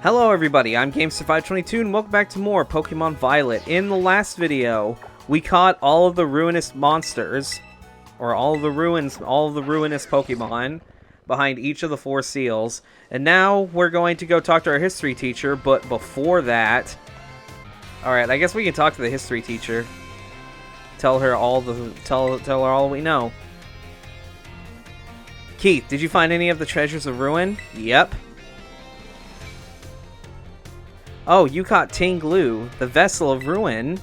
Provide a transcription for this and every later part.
Hello everybody, I'm Gamester522 and welcome back to more Pokemon Violet. In the last video, we caught all of the ruinous monsters, or all of the ruinous Pokemon behind each of the 4 seals. And now we're going to go talk to our history teacher, but before that... Alright, I guess we can talk to the history teacher. Tell her all we know. Keith, did you find any of the treasures of ruin? Yep. Oh, you caught Tinglu, the vessel of ruin.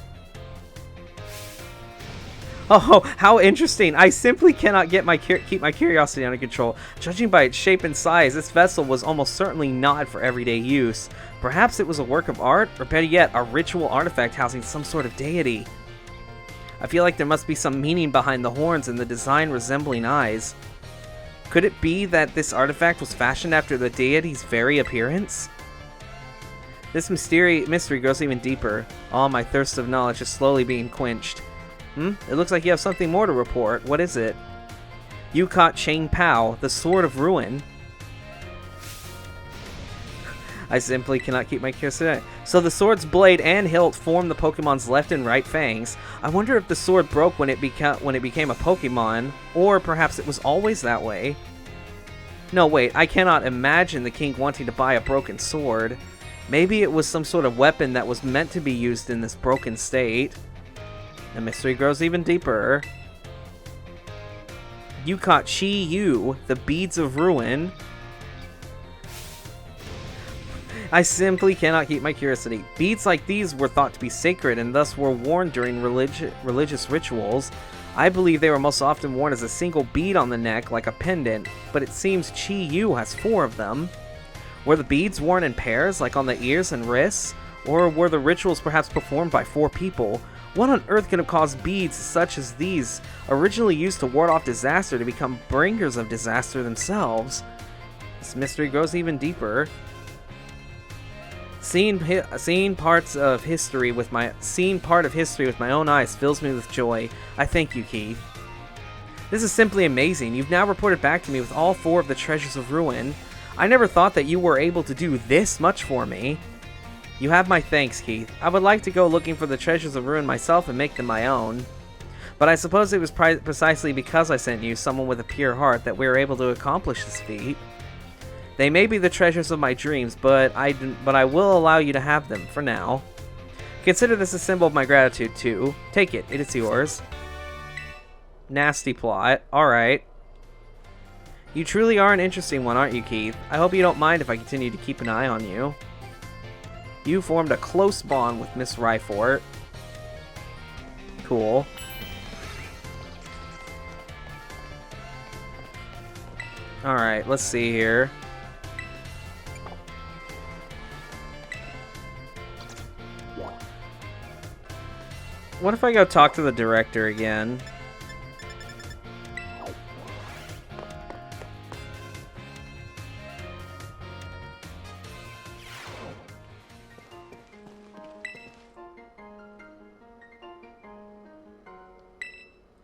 Oh, how interesting. I simply cannot keep my curiosity under control. Judging by its shape and size, this vessel was almost certainly not for everyday use. Perhaps it was a work of art, or better yet, a ritual artifact housing some sort of deity. I feel like there must be some meaning behind the horns and the design resembling eyes. Could it be that this artifact was fashioned after the deity's very appearance? This mystery grows even deeper. Oh, my thirst of knowledge is slowly being quenched. It looks like you have something more to report. What is it? You caught Chang Pao, the Sword of Ruin. I simply cannot keep my curiosity. So the sword's blade and hilt form the Pokemon's left and right fangs. I wonder if the sword broke when it became a Pokemon, or perhaps it was always that way. No, wait, I cannot imagine the king wanting to buy a broken sword. Maybe it was some sort of weapon that was meant to be used in this broken state. The mystery grows even deeper. You caught Chi Yu, the beads of ruin. I simply cannot keep my curiosity. Beads like these were thought to be sacred and thus were worn during religious rituals. I believe they were most often worn as a single bead on the neck, like a pendant, but it seems Chi Yu has 4 of them. Were the beads worn in pairs, like on the ears and wrists? Or were the rituals perhaps performed by 4 people? What on earth could have caused beads such as these, originally used to ward off disaster, to become bringers of disaster themselves? This mystery grows even deeper. Seeing part of history with my own eyes fills me with joy. I thank you, Keith. This is simply amazing. You've now reported back to me with all 4 of the treasures of ruin. I never thought that you were able to do this much for me. You have my thanks, Keith. I would like to go looking for the treasures of ruin myself and make them my own. But I suppose it was precisely because I sent you, someone with a pure heart, that we were able to accomplish this feat. They may be the treasures of my dreams, but I will allow you to have them, for now. Consider this a symbol of my gratitude, too. Take it. It is yours. Nasty plot. Alright. You truly are an interesting one, aren't you, Keith? I hope you don't mind if I continue to keep an eye on you. You formed a close bond with Miss Ryfort. Cool. Alright, let's see here. What if I go talk to the director again?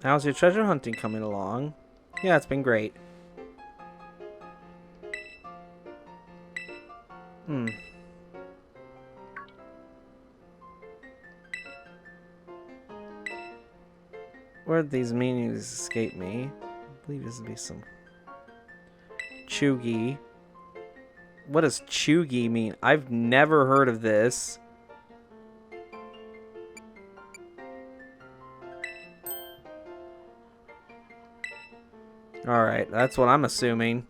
How's your treasure hunting coming along? Yeah, it's been great. Where did these meanings escape me? I believe this would be some... Chugi. What does Chugi mean? I've never heard of this. Alright, that's what I'm assuming.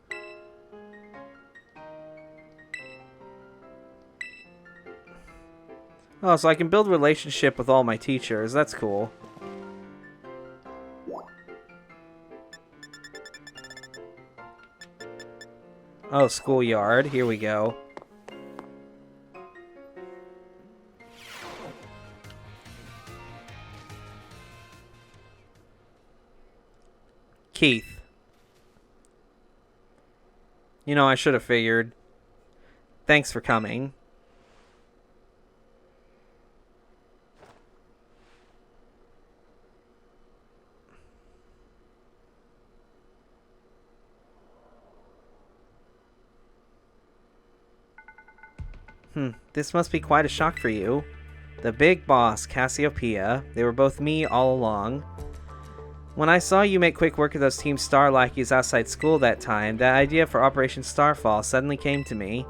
Oh, so I can build a relationship with all my teachers. That's cool. Oh, schoolyard. Here we go. Keith. You know, I should have figured. Thanks for coming. This must be quite a shock for you. The big boss, Cassiopeia. They were both me all along. When I saw you make quick work of those Team Star lackeys outside school that time, the idea for Operation Starfall suddenly came to me.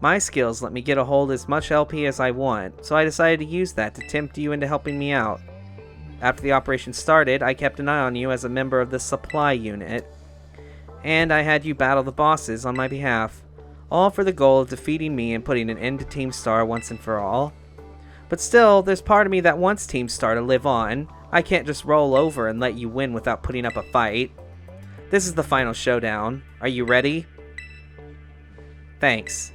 My skills let me get a hold of as much LP as I want, so I decided to use that to tempt you into helping me out. After the operation started, I kept an eye on you as a member of the supply unit, and I had you battle the bosses on my behalf, all for the goal of defeating me and putting an end to Team Star once and for all. But still, there's part of me that wants Team Star to live on. I can't just roll over and let you win without putting up a fight. This is the final showdown. Are you ready? Thanks.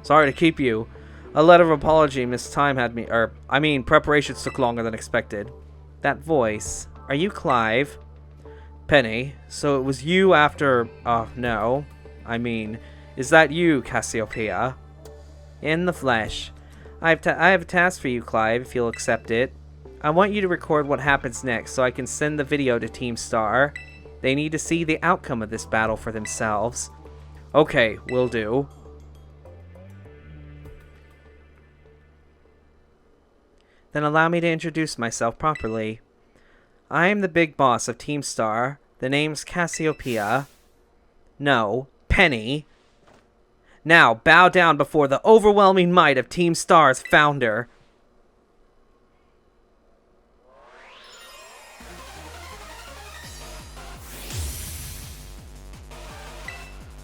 Sorry to keep you. A letter of apology, Miss Time had me, preparations took longer than expected. That voice. Are you Clive? Penny. So it was you after, no. Is that you, Cassiopeia? In the flesh. I have a task for you, Clive, if you'll accept it. I want you to record what happens next so I can send the video to Team Star. They need to see the outcome of this battle for themselves. Okay, will do. Then allow me to introduce myself properly. I am the big boss of Team Star. The name's Cassiopeia. No, Penny. Now, bow down before the overwhelming might of Team Star's founder.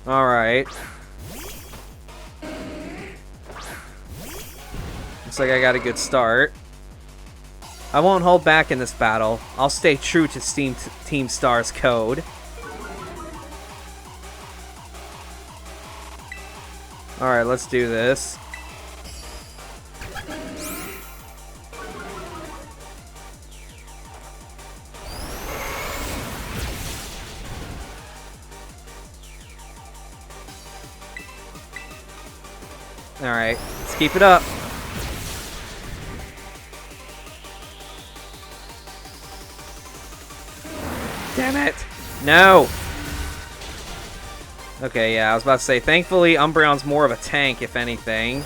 Alright. Looks like I got a good start. I won't hold back in this battle. I'll stay true to Team Star's code. Alright, let's do this. Alright, let's keep it up. Damn it! No! Okay, yeah, I was about to say, thankfully, Umbreon's more of a tank, if anything.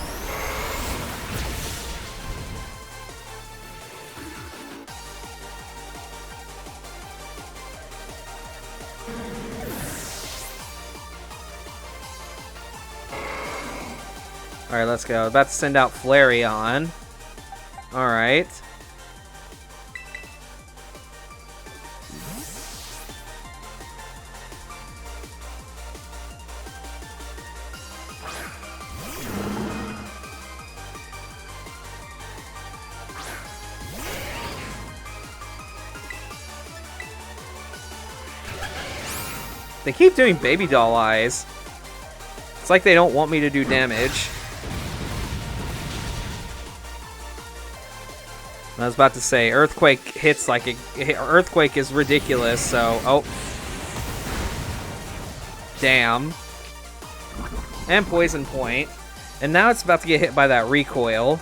Alright, let's go. About to send out Flareon. Alright. They keep doing baby doll eyes. It's like they don't want me to do damage. I was about to say, Earthquake hits like a... Earthquake is ridiculous, so... Oh. Damn. And Poison Point. And now it's about to get hit by that recoil.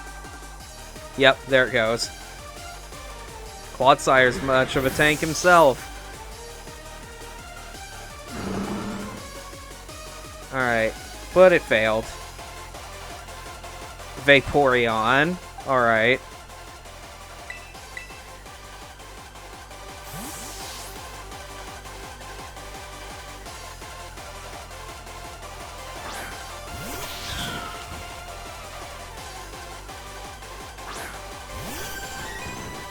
Yep, there it goes. Quadsire's much of a tank himself. Alright, but it failed. Vaporeon. Alright.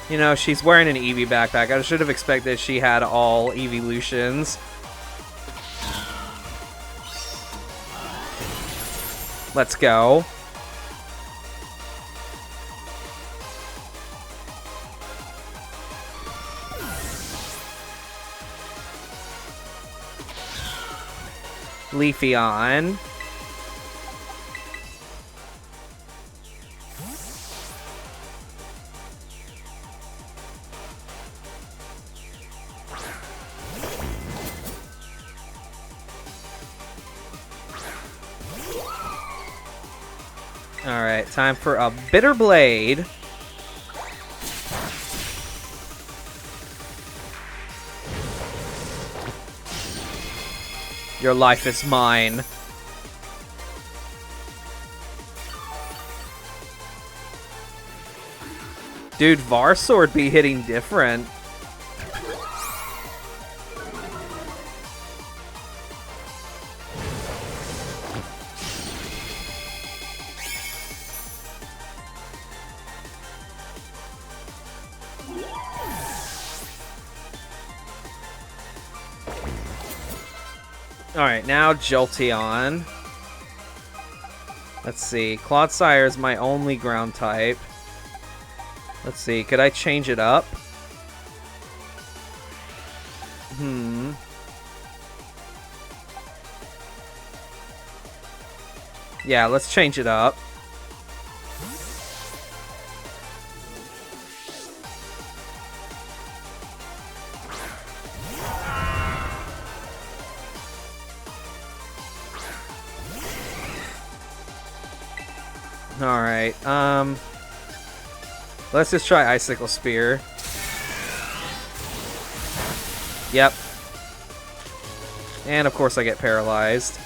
You know, she's wearing an Eevee backpack. I should have expected she had all evolutions. Let's go. Leafeon. Alright, time for a Bitter Blade. Your life is mine. Dude, Varsword be hitting different. Alright, now Jolteon. Let's see. Clodsire is my only ground type. Let's see. Could I change it up? Yeah, let's change it up. Alright, let's just try Icicle Spear. Yep. And of course I get paralyzed.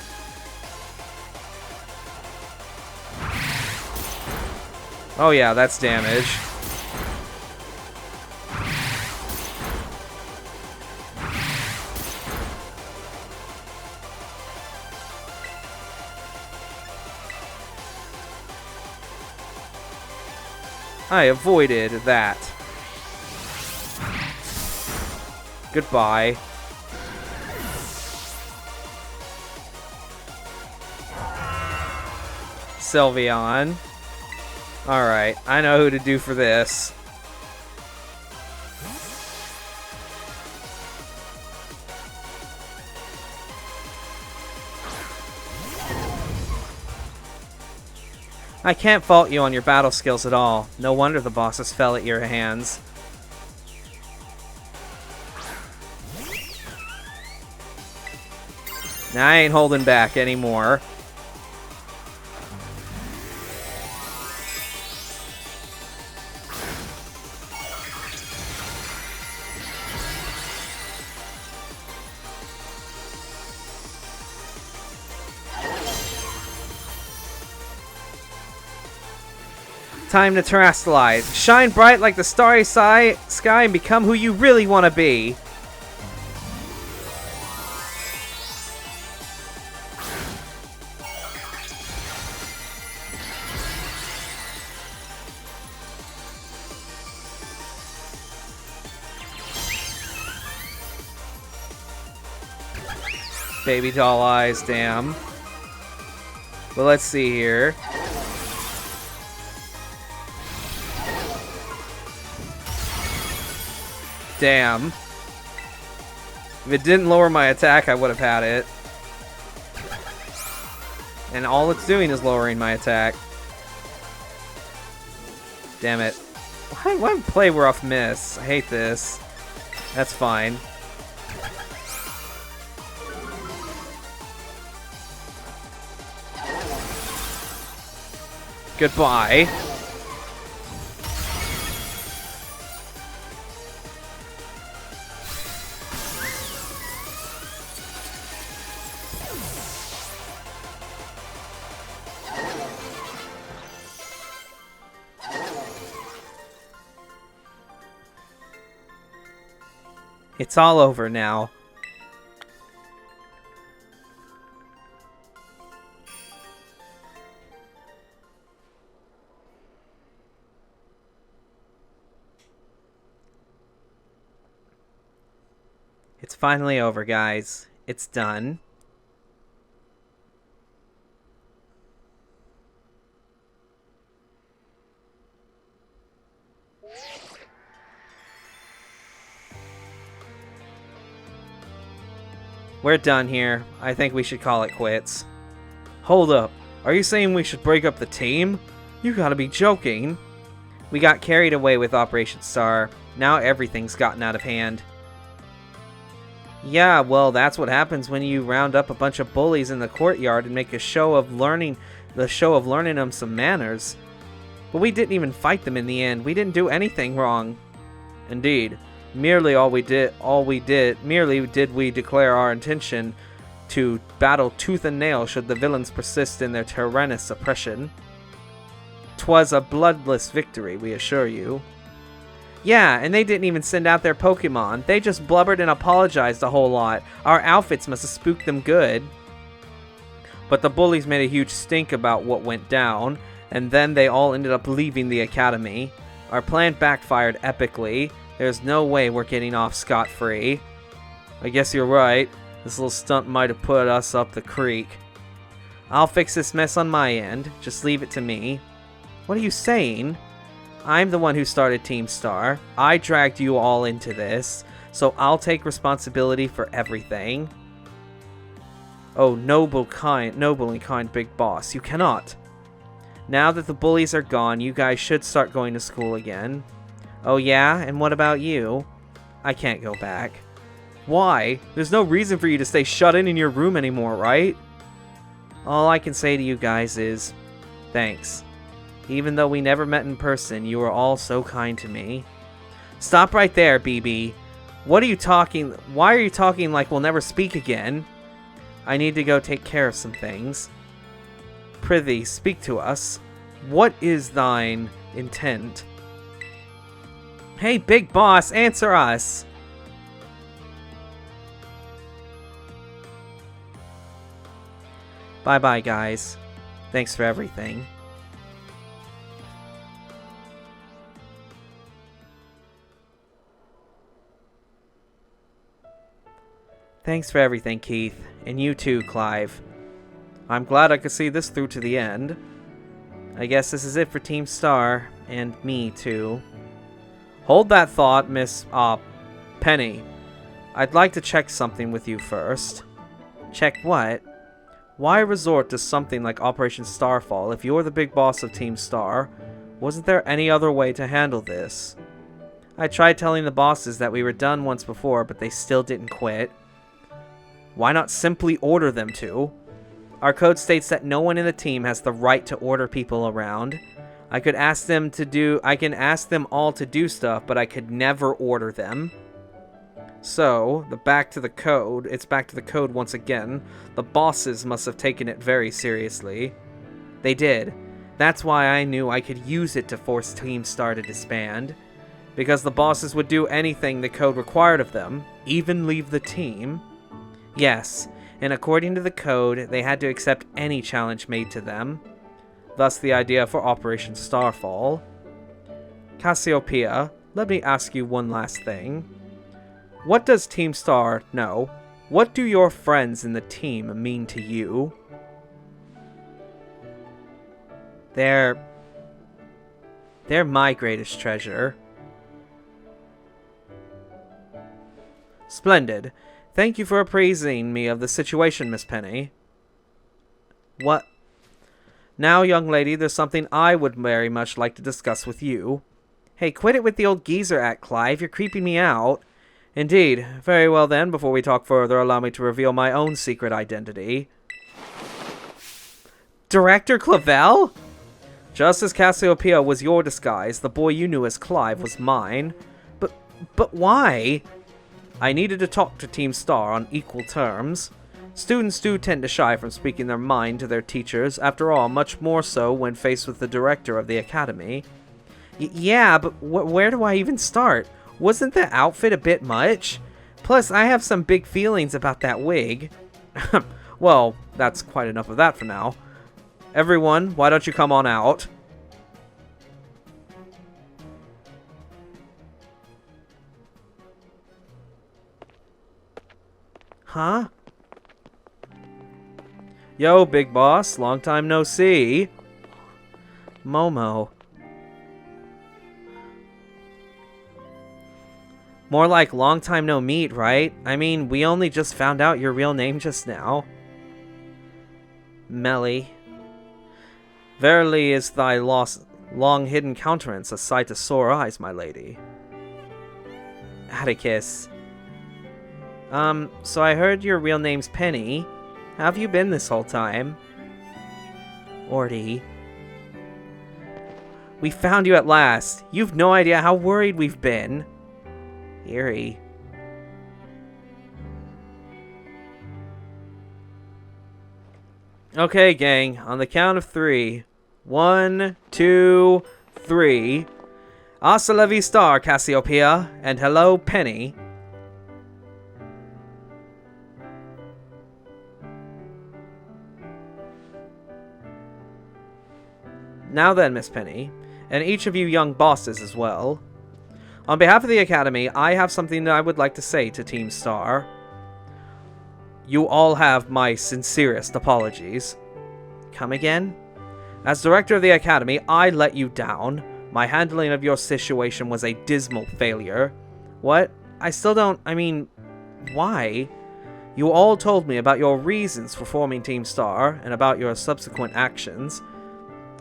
Oh yeah, that's damage. I avoided that. Goodbye. Sylveon. Alright, I know who to do for this. I can't fault you on your battle skills at all. No wonder the bosses fell at your hands. Now I ain't holding back anymore. Time to terrestrialize. Shine bright like the starry sky and become who you really want to be. Baby doll eyes, damn. But let's see here. Damn. If it didn't lower my attack, I would have had it. And all it's doing is lowering my attack. Damn it. Why play rough miss? I hate this. That's fine. Goodbye. It's all over now. It's finally over, guys. It's done. We're done here. I think we should call it quits. Hold up. Are you saying we should break up the team? You gotta be joking. We got carried away with Operation Star. Now everything's gotten out of hand. Yeah, well, that's what happens when you round up a bunch of bullies in the courtyard and make a show of learning them some manners. But we didn't even fight them in the end. We didn't do anything wrong. Indeed. Merely we declare our intention to battle tooth and nail should the villains persist in their tyrannous oppression. 'Twas a bloodless victory, we assure you. Yeah, and they didn't even send out their Pokemon. They just blubbered and apologized a whole lot. Our outfits must have spooked them good. But the bullies made a huge stink about what went down, and then they all ended up leaving the academy. Our plan backfired epically. There's no way we're getting off scot-free. I guess you're right. This little stunt might have put us up the creek. I'll fix this mess on my end. Just leave it to me. What are you saying? I'm the one who started Team Star. I dragged you all into this, so I'll take responsibility for everything. Oh, noble and kind big boss, you cannot. Now that the bullies are gone, you guys should start going to school again. Oh yeah? And what about you? I can't go back. Why? There's no reason for you to stay shut in your room anymore, right? All I can say to you guys is, thanks. Even though we never met in person, you were all so kind to me. Stop right there, BB. What are you talking? Why are you talking like we'll never speak again? I need to go take care of some things. Prithee, speak to us. What is thine intent? Hey, big boss, answer us! Bye-bye, guys. Thanks for everything. Thanks for everything, Keith. And you too, Clive. I'm glad I could see this through to the end. I guess this is it for Team Star. And me, too. Hold that thought, Miss, Penny. I'd like to check something with you first. Check what? Why resort to something like Operation Starfall if you're the big boss of Team Star? Wasn't there any other way to handle this? I tried telling the bosses that we were done once before, but they still didn't quit. Why not simply order them to? Our code states that no one in the team has the right to order people around. I can ask them all to do stuff, but I could never order them. So, it's back to the code once again. The bosses must have taken it very seriously. They did. That's why I knew I could use it to force Team Star to disband. Because the bosses would do anything the code required of them, even leave the team. Yes, and according to the code, they had to accept any challenge made to them. Thus the idea for Operation Starfall. Cassiopeia, let me ask you one last thing. What does Team Star know? What do your friends in the team mean to you? They're my greatest treasure. Splendid. Thank you for appraising me of the situation, Miss Penny. What? Now, young lady, there's something I would very much like to discuss with you. Hey, quit it with the old geezer act, Clive. You're creeping me out. Indeed. Very well then, before we talk further, allow me to reveal my own secret identity. Director Clavel? Just as Cassiopeia was your disguise, the boy you knew as Clive was mine. But why? I needed to talk to Team Star on equal terms. Students do tend to shy from speaking their mind to their teachers, after all, much more so when faced with the director of the academy. Yeah, but where do I even start? Wasn't that outfit a bit much? Plus, I have some big feelings about that wig. Well, that's quite enough of that for now. Everyone, why don't you come on out? Huh? Yo, big boss. Long time no see. Momo. More like long time no meet, right? I mean, we only just found out your real name just now. Melly. Verily is thy long-hidden countenance a sight to sore eyes, my lady. Atticus. So I heard your real name's Penny. How have you been this whole time? Orty. We found you at last. You've no idea how worried we've been. Eerie. Okay, gang. On the count of 3. 1, 2, 3. Hasta la vista, Cassiopeia, and hello, Penny. Now then, Miss Penny, and each of you young bosses as well. On behalf of the Academy, I have something that I would like to say to Team Star. You all have my sincerest apologies. Come again? As director of the Academy, I let you down. My handling of your situation was a dismal failure. What? I still don't... I mean, why? You all told me about your reasons for forming Team Star, and about your subsequent actions.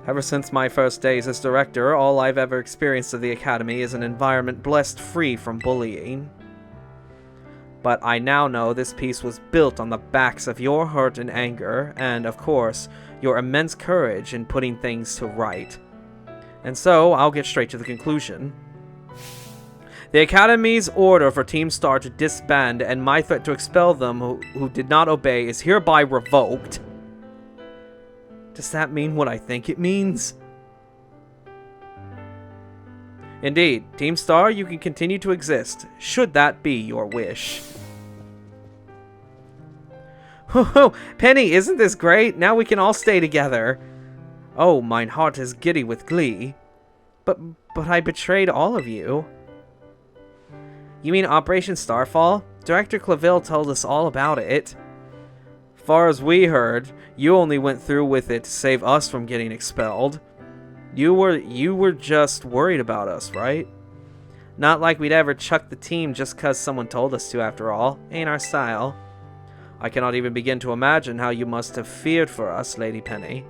Ever since my first days as director, all I've ever experienced of the Academy is an environment blessed free from bullying. But I now know this piece was built on the backs of your hurt and anger, and, of course, your immense courage in putting things to right. And so, I'll get straight to the conclusion. The Academy's order for Team Star to disband and my threat to expel them who did not obey is hereby revoked. Does that mean what I think it means? Indeed, Team Star, you can continue to exist, should that be your wish. Oh, Penny, isn't this great? Now we can all stay together. Oh, mine heart is giddy with glee. But I betrayed all of you. You mean Operation Starfall? Director Claville told us all about it. Far as we heard, you only went through with it to save us from getting expelled. You were just worried about us, right? Not like we'd ever chuck the team just cause someone told us to, after all. Ain't our style. I cannot even begin to imagine how you must have feared for us, Lady Penny.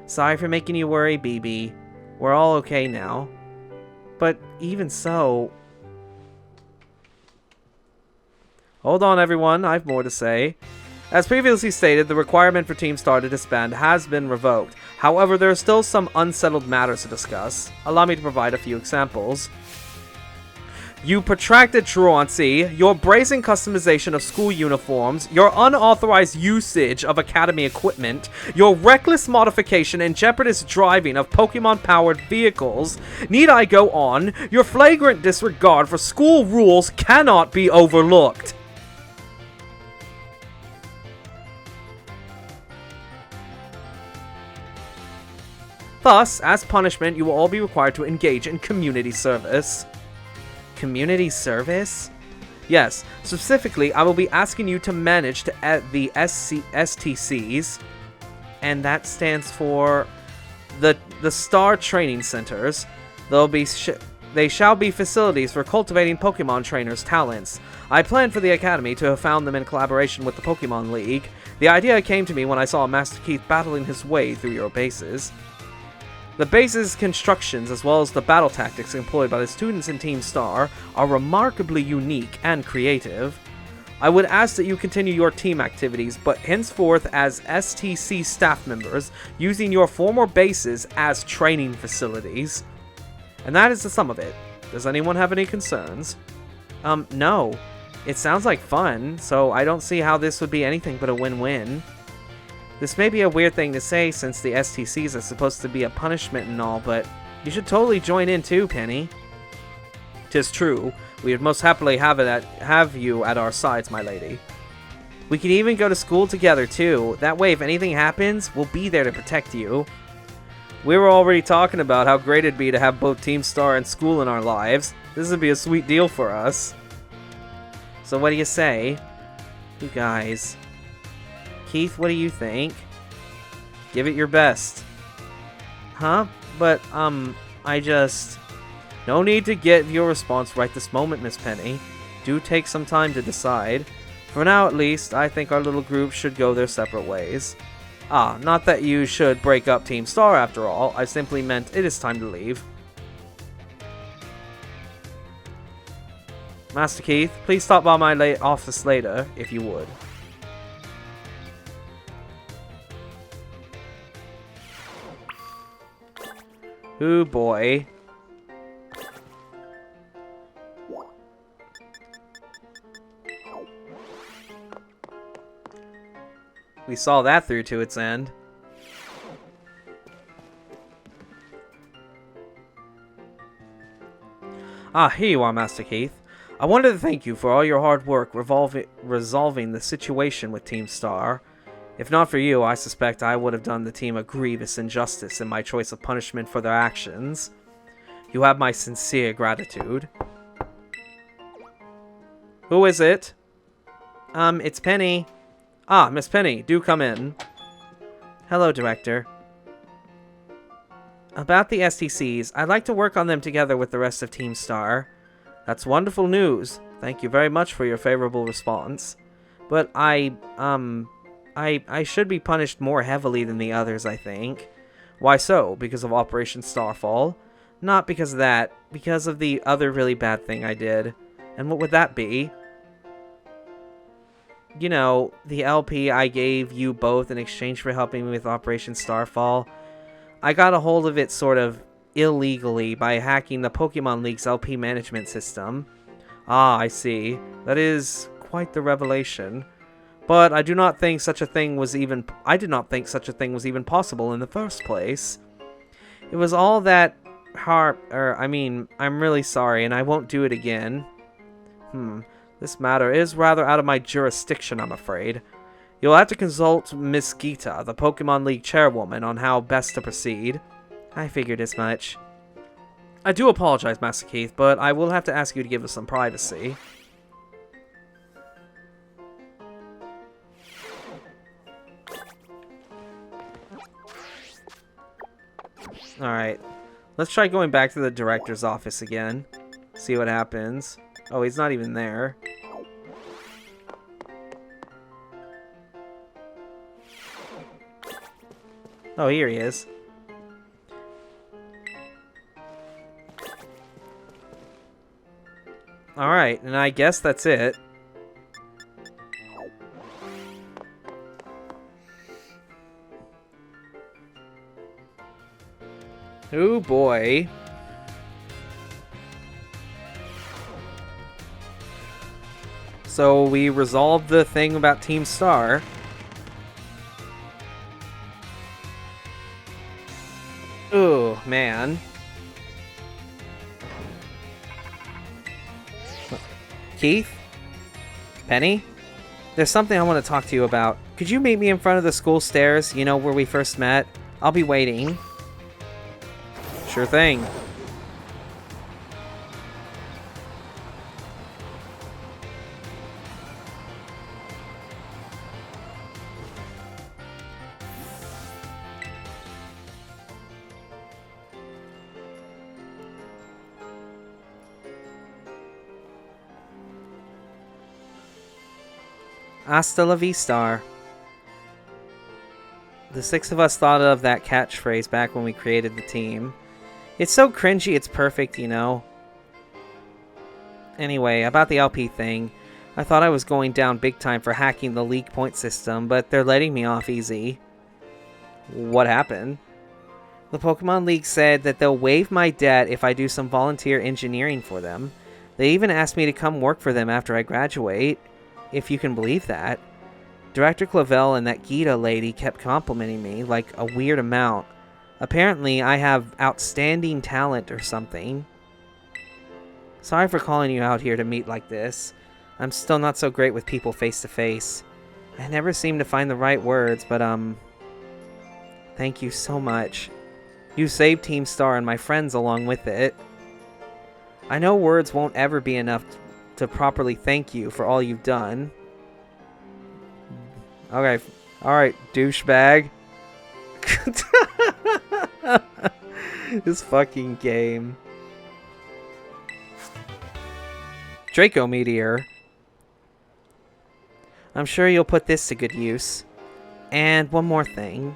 Sorry for making you worry, BB. We're all okay now. But even so... Hold on, everyone. I've more to say. As previously stated, the requirement for Team Star to disband has been revoked. However, there are still some unsettled matters to discuss. Allow me to provide a few examples. You protracted truancy, your brazen customization of school uniforms, your unauthorized usage of Academy equipment, your reckless modification and jeopardous driving of Pokemon-powered vehicles. Need I go on? Your flagrant disregard for school rules cannot be overlooked. Thus, as punishment, you will all be required to engage in community service. Community service? Yes, specifically, I will be asking you to manage the STCs, and that stands for the Star Training Centers. They shall be facilities for cultivating Pokemon trainers' talents. I plan for the Academy to have found them in collaboration with the Pokemon League. The idea came to me when I saw Master Keith battling his way through your bases. The base's constructions, as well as the battle tactics employed by the students in Team Star, are remarkably unique and creative. I would ask that you continue your team activities, but henceforth as STC staff members, using your former bases as training facilities. And that is the sum of it. Does anyone have any concerns? No. It sounds like fun, so I don't see how this would be anything but a win-win. This may be a weird thing to say since the STCs are supposed to be a punishment and all, but you should totally join in too, Penny. 'Tis true. We would most happily have you at our sides, my lady. We can even go to school together too. That way, if anything happens, we'll be there to protect you. We were already talking about how great it'd be to have both Team Star and school in our lives. This would be a sweet deal for us. So what do you say? You guys... Keith, what do you think? Give it your best. Huh? But, I just... No need to get your response right this moment, Miss Penny. Do take some time to decide. For now, at least, I think our little group should go their separate ways. Ah, not that you should break up Team Star after all. I simply meant it is time to leave. Master Keith, please stop by my office later, if you would. Ooh boy. We saw that through to its end. Ah, here you are, Master Keith. I wanted to thank you for all your hard work resolving the situation with Team Star. If not for you, I suspect I would have done the team a grievous injustice in my choice of punishment for their actions. You have my sincere gratitude. Who is it? It's Penny. Ah, Miss Penny, do come in. Hello, Director. About the STCs, I'd like to work on them together with the rest of Team Star. That's wonderful news. Thank you very much for your favorable response. But I should be punished more heavily than the others, I think. Why so? Because of Operation Starfall? Not because of that. Because of the other really bad thing I did. And what would that be? You know, the LP I gave you both in exchange for helping me with Operation Starfall. I got a hold of it sort of illegally by hacking the Pokemon League's LP management system. Ah, I see. That is quite the revelation. But I do not think such a thing was even possible in the first place. It was all that I'm really sorry, and I won't do it again. This matter is rather out of my jurisdiction, I'm afraid. You'll have to consult Miss Gita, the Pokemon League chairwoman, on how best to proceed. I figured as much. I do apologize, Master Keith, but I will have to ask you to give us some privacy. Alright. Let's try going back to the director's office again. See what happens. Oh, he's not even there. Oh, here he is. Alright, and I guess that's it. Oh boy. So we resolved the thing about Team Star. Oh, man. Keith? Penny? There's something I want to talk to you about. Could you meet me in front of the school stairs, you know, where we first met? I'll be waiting. Sure thing. Hasta la vista. The six of us thought of that catchphrase back when we created the team. It's so cringy, it's perfect, you know. Anyway, about the LP thing. I thought I was going down big time for hacking the league point system, but they're letting me off easy. What happened? The Pokemon League said that they'll waive my debt if I do some volunteer engineering for them. They even asked me to come work for them after I graduate. If you can believe that. Director Clavel and that Gita lady kept complimenting me, like a weird amount. Apparently, I have outstanding talent or something. Sorry for calling you out here to meet like this. I'm still not so great with people face to face. I never seem to find the right words, but thank you so much. You saved Team Star and my friends along with it. I know words won't ever be enough to properly thank you for all you've done. Okay, alright, douchebag. This fucking game. Draco Meteor. I'm sure you'll put this to good use. And one more thing.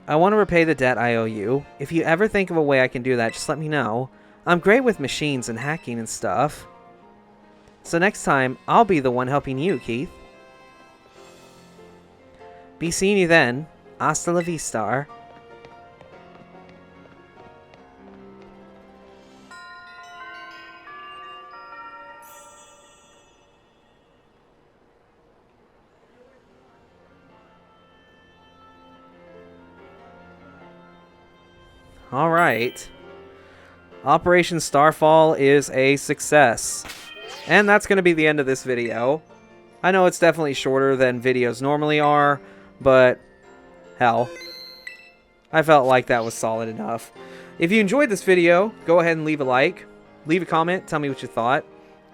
I want to repay the debt I owe you. If you ever think of a way I can do that, just let me know. I'm great with machines and hacking and stuff. So next time, I'll be the one helping you, Keith. Be seeing you then. Hasta la vista. Alright. Operation Starfall is a success. And that's going to be the end of this video. I know it's definitely shorter than videos normally are, but hell, I felt like that was solid enough. If you enjoyed this video, go ahead and leave a like, leave a comment, tell me what you thought.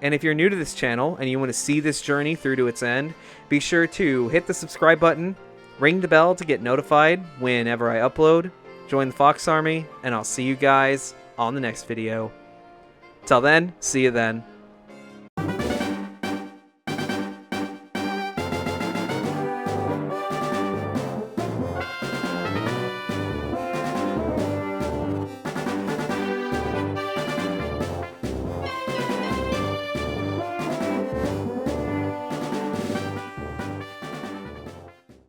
And if you're new to this channel and you want to see this journey through to its end, be sure to hit the subscribe button, ring the bell to get notified whenever I upload, join the Fox Army, and I'll see you guys on the next video. Till then, see you then.